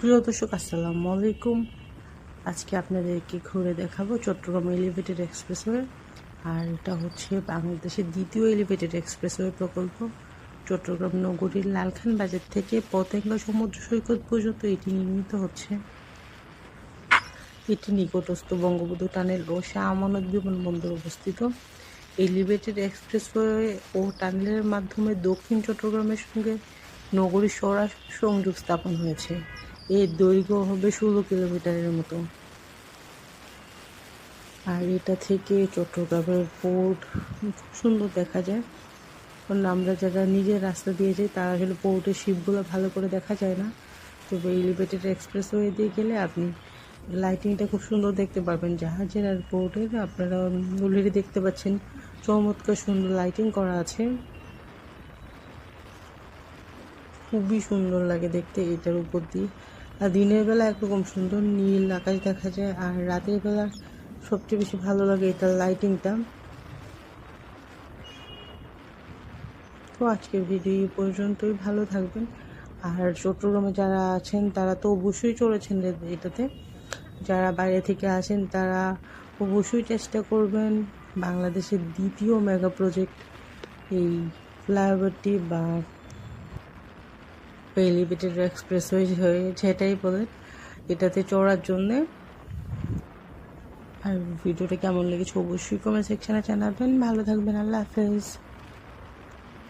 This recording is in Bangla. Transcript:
প্রিয় দর্শক, আসসালামু আলাইকুম। আজকে আপনাদেরকে ঘুরে দেখাবো চট্টগ্রাম এলিভেটেড এক্সপ্রেসওয়ে। আর এটা হচ্ছে বাংলাদেশের দ্বিতীয় এলিভেটেড এক্সপ্রেসওয়ে প্রকল্প। চট্টগ্রাম নগরীর লালখান বাজার থেকে পতেঙ্গা সমুদ্র সৈকত পর্যন্ত এটি নির্মিত হচ্ছে। এটি নিকটস্থ বঙ্গবন্ধু টানেল ও শাহ আমানত বিমানবন্দর অবস্থিত। এলিভেটেড এক্সপ্রেসওয়ে ও টানেলের মাধ্যমে দক্ষিণ চট্টগ্রামের সঙ্গে নগরীর সরাসরি সংযোগ স্থাপন হয়েছে। এর দৈর্ঘ্য হবে 16 কিলোমিটারের মতো। আর এটা থেকে চট্টগ্রামের পোর্ট খুব সুন্দর দেখা যায়। কারণ আমরা যারা নিজের রাস্তা দিয়ে যাই তারা আসলে পোর্টের শিপগুলো ভালো করে দেখা যায় না। তবে এলিভেটেড এক্সপ্রেসওয়ে দিয়ে গেলে আপনি লাইটিংটা খুব সুন্দর দেখতে পারবেন। জাহাজের আর পোর্টের আপনারা অলরেডি দেখতে পাচ্ছেন চমৎকার সুন্দর লাইটিং করা আছে। খুবই সুন্দর লাগে দেখতে এটার উপর দিয়ে। আর দিনের বেলা একরকম সুন্দর নীল আকাশ দেখা যায়, আর রাতের বেলা সবচেয়ে বেশি ভালো লাগে এটার লাইটিংটা। তো আজকের ভিডিও এই পর্যন্তই, ভালো থাকবেন। আর চট্টগ্রামে যারা আছেন তারা তো অবশ্যই চলেছেন এটাতে। যারা বাইরে থেকে আসেন তারা অবশ্যই চেষ্টা করবেন বাংলাদেশের দ্বিতীয় মেগা প্রজেক্ট এই ফ্লাইওভারটি বা এলিভেটেড এক্সপ্রেসওয়ে হয়ে যেটাই বলেন এটাতে চড়ার জন্যে। আর ভিডিওটা কেমন লেগেছে অবশ্যই কমেন্ট সেকশনে জানাবেন। ভালো থাকবেন, আল্লাহ হাফেজ।